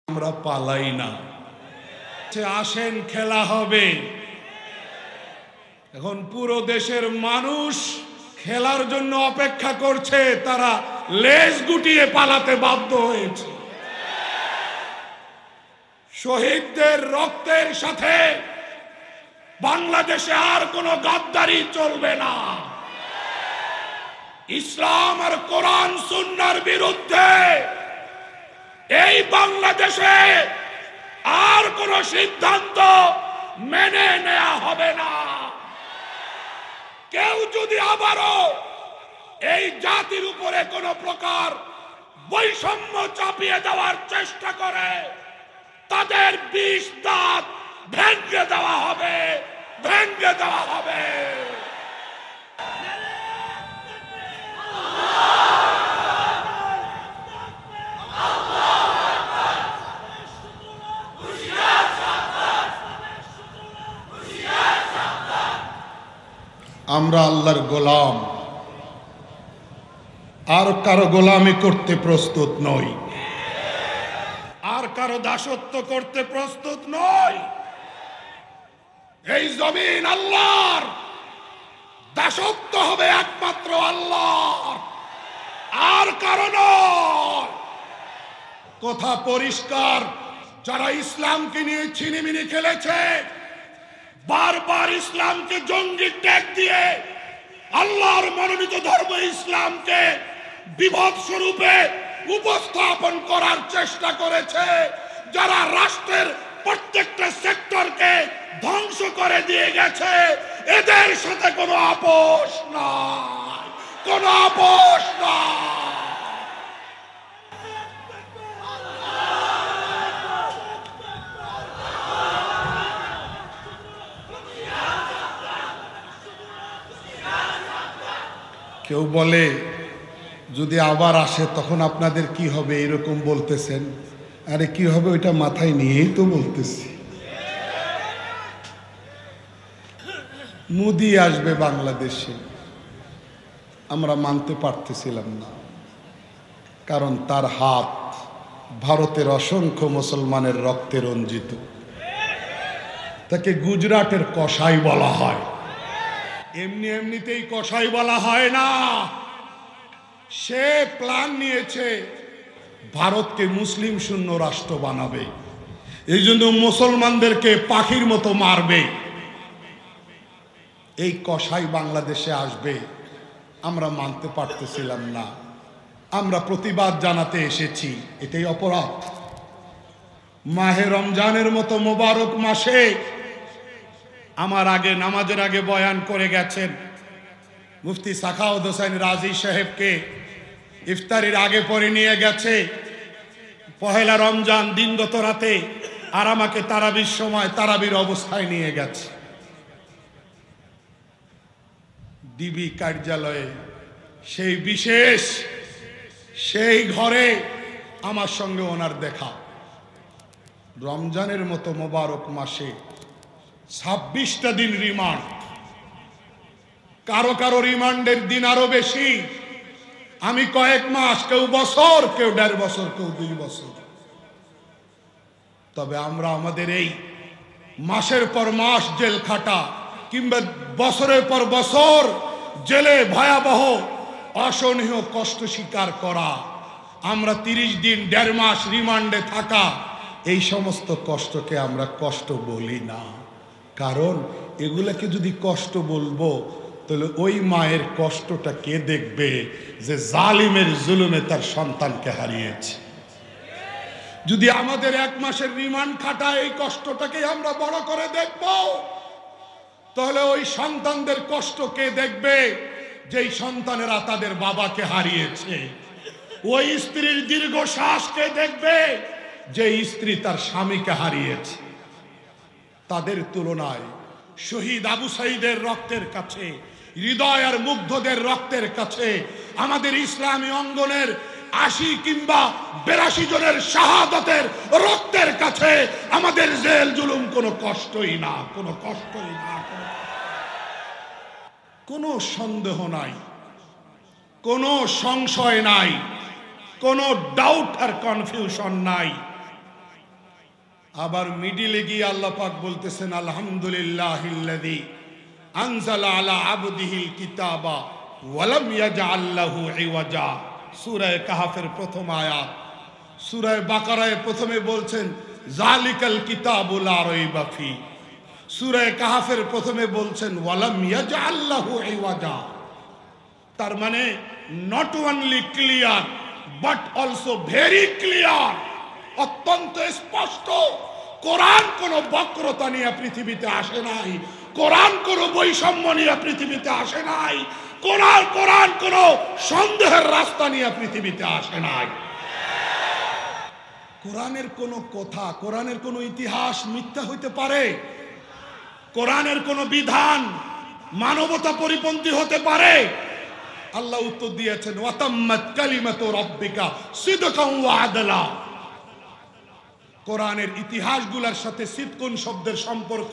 আমরা পালাই না। আসেন খেলা হবে। এখন পুরো দেশের মানুষ খেলার জন্য অপেক্ষা করছে, তারা লেজ গুটিয়ে পালাতে বাধ্য হয়েছে। শহীদদের রক্তের সাথে বাংলাদেশে আর কোনো গাদ্দারি চলবে না। ইসলাম আর কোরআন সুন্নাহর বিরুদ্ধে এই বাংলাদেশে আর কোন সিদ্ধান্ত মেনে নেওয়া হবে না। কেউ যদি আবারও এই জাতির উপরে কোন প্রকার বৈষম্য চাপিয়ে দেওয়ার চেষ্টা করে, তাদের ২০ দাঁত ভেঙে দেওয়া হবে, ভেঙে দেওয়া হবে। আমরা আল্লাহর গোলাম, আর কারো গোলামি করতে প্রস্তুত নই, আর কারো দাসত্ব করতে প্রস্তুত নই। এই জমিন আল্লাহর, দাসত্ব হবে একমাত্র আল্লাহর, আর কারো নয়। কথা পরিষ্কার। যারা ইসলামকে নিয়ে ছিনিমিনি খেলেছে, বারবার ইসলামকে জঙ্গি ট্যাগ দিয়ে আল্লাহর মনোনীত ধর্ম ইসলামকে বিপদ স্বরূপে উপস্থাপন করার চেষ্টা করেছে, যারা রাষ্ট্রের প্রত্যেকটা সেক্টরকে ধ্বংস করে দিয়ে গেছে, এদের সাথে কোনো আপোষ নাই, কোনো আপোষ নাই। কেউ বলে যদি আবার আসে তখন আপনাদের কি হবে, এরকম বলতেছেন। আরে কি হবে ওইটা মাথায় নিয়েই তো বলতেছি। মোদি আসবে বাংলাদেশে, আমরা মানতে পারতেছিলাম না, কারণ তার হাত ভারতের অসংখ্য মুসলমানের রক্তে রঞ্জিত। তাকে গুজরাটের কসাই বলা হয়, এমনি এমনিতেই কসাই বলা হয় না। সে প্ল্যান নিয়েছে ভারতকে মুসলিম শূন্য রাষ্ট্র বানাবে, এই জন্য মুসলমানদেরকে পাখির মতো মারবে। এই কসাই বাংলাদেশে আসবে, আমরা মানতে পারতেছিলাম না, আমরা প্রতিবাদ জানাতে এসেছি। এটাই অপরাধ। মাহে রমজানের মতো মোবারক মাসে আমার আগে নামাজের আগে বয়ান করে গেছেন মুফতি সাখাওয়াত হোসেন রাজি সাহেবকে ইফতারির আগে পরে নিয়ে গেছে পহেলা রমজান দিনগত রাতে, আর আমাকে তারাবির সময় তারাবির অবস্থায় নিয়ে গেছে। ডিবি কার্যালয়ে সেই বিশেষ সেই ঘরে আমার সঙ্গে ওনার দেখা। রমজানের মতো মোবারক মাসে 26টা দিন রিমান্ড, কারো কারো রিমান্ডের দিন আরো বেশি। আমি কয়েক মাস, কেউ বছর, কেউ 1.5 বছর, কেউ 2 বছর। তবে আমরা আমাদের এই মাসের পর মাস জেল খাটা কিংবা বছরের পর বছর জেলে ভয়াবহ অসহনীয় কষ্ট স্বীকার করা, আমরা 30 দিন 1.5 মাস রিমান্ডে থাকা, এই সমস্ত কষ্টকে আমরা কষ্ট বলি না। কারণ এগুলাকে যদি কষ্ট বলবো তাহলে ওই মায়ের কষ্টটা কে দেখবে যে জালিমের জুলুমে তার সন্তানকে হারিয়েছে। যদি আমাদের 1 মাসের রিমান্ড খাটা এই কষ্টটাকে আমরা বড় করে দেখব, তাহলে ওই সন্তানদের কষ্ট কে দেখবে যেই সন্তানেরা তাদের বাবাকে হারিয়েছে। ওই স্ত্রীর দীর্ঘশ্বাস কে দেখবে যে স্ত্রী তার স্বামীকে হারিয়েছে। তাদের তুলনায় শহীদ আবু সাঈদের রক্তের কাছে, হৃদয় আর মুগ্ধদের রক্তের কাছে, আমাদের ইসলামী অঙ্গনের 80 কিংবা 82 জনের শাহাদাতের রক্তের কাছে আমাদের জেল জুলুম কোনো কষ্টই না, কোনো কষ্টই না। কোনো সন্দেহ নাই, কোনো সংশয় নাই, কোনো ডাউট আর কনফিউশন নাই। আবার মিডিলে গিয়ে আল্লাহ পাক বলতেছেন আলহামদুলিল্লাহিল্লাযী আনজালা আলা আবদিহিল কিতাবা ওয়া লাম ইয়াজআল লাহু ইওয়াজা। সূরা কাহফের প্রথম আয়াত। সূরা বাকারায় প্রথমে বলছেন যালিকাল কিতাবু লা রাইবা ফি। সূরা কাহফের প্রথমে বলছেন ওয়া লাম ইয়াজআল লাহু ইওয়াজা। তার মানে not only clear but also very clear, অত্যন্ত স্পষ্ট। কোরআন কোনো বক্রতা নিয়ে পৃথিবীতে আসে নাই, কোরআন কোনো বৈষম্য নিয়ে পৃথিবীতে আসে নাই, কোরআন কোনো সন্দেহের রাস্তা নিয়ে পৃথিবীতে আসে নাই। কোরআনের কোনো কথা, কোরআনের কোনো ইতিহাস মিথ্যা হইতে পারে? কোরআনের কোনো বিধান মানবতা পরিপন্থী হতে পারে? আল্লাহ উত্তর দিয়েছেন ওয়াতাম্মাত কালিমাতু রাব্বিকা সিদকান ওয়া আদলা। কোরআনের ইতিহাসগুলোর সাথে সিদকুন শব্দের সম্পর্ক,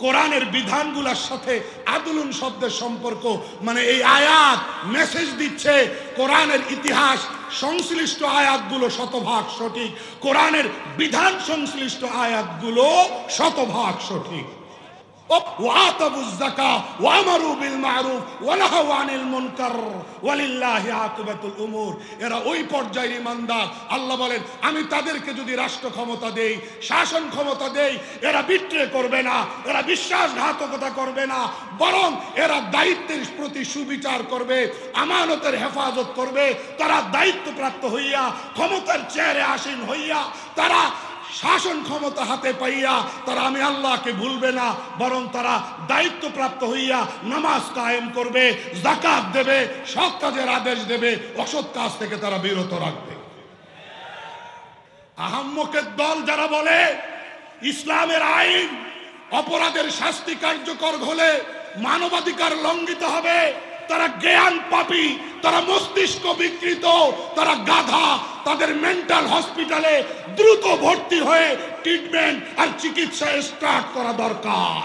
কোরআনের বিধানগুলোর সাথে আদলুন শব্দের সম্পর্ক। মানে এই আয়াত মেসেজ দিচ্ছে কোরআনের ইতিহাস সংশ্লিষ্ট আয়াতগুলো শতভাগ সঠিক, কোরআনের বিধান সংশ্লিষ্ট আয়াতগুলো শতভাগ সঠিক। ওয়াতাবুজ যাকাত ওয়া আমারু বিল মারুফ ওয়া নাহাউ আনিল মুনকার ওয়ালিল্লাহি আকিবাতুল উমুর। এরা ওই পর্যায়ের ঈমানদার। আল্লাহ বলেন আমি তাদেরকে যদি রাষ্ট্র ক্ষমতা দেই, শাসন ক্ষমতা দেই, এরা বিট্রে করবে না, এরা বিশ্বাসঘাতকতা করবে না, বরং এরা দায়িত্বের প্রতি সুবিচার করবে, আমানতের হেফাজত করবে। তারা দায়িত্বপ্রাপ্ত হইয়া ক্ষমতার চেয়ারে আসীন হইয়া তারা শাসন ক্ষমতা হাতে পাইয়া তারা আমি আল্লাহকে ভুলবে না, বরং তারা দায়িত্বপ্রাপ্ত হইয়া নামাজ কায়েম করবে, যাকাত দেবে, সৎ কাজের আদেশ দেবে, অসৎ কাজ থেকে তারা বিরত রাখবে। আহাম্মকের দল যারা বলে ইসলামের আইন অপরাধের শাস্তি কার্যকর হলে মানবাধিকার লঙ্ঘিত হবে, তারা জ্ঞান পাপী, তারা মস্তিষ্ক বিকৃত, তারা গাধা। তাদের মেন্টাল হসপিটালে দ্রুত ভর্তি হয়ে ট্রিটমেন্ট আর চিকিৎসা স্টার্ট করা দরকার।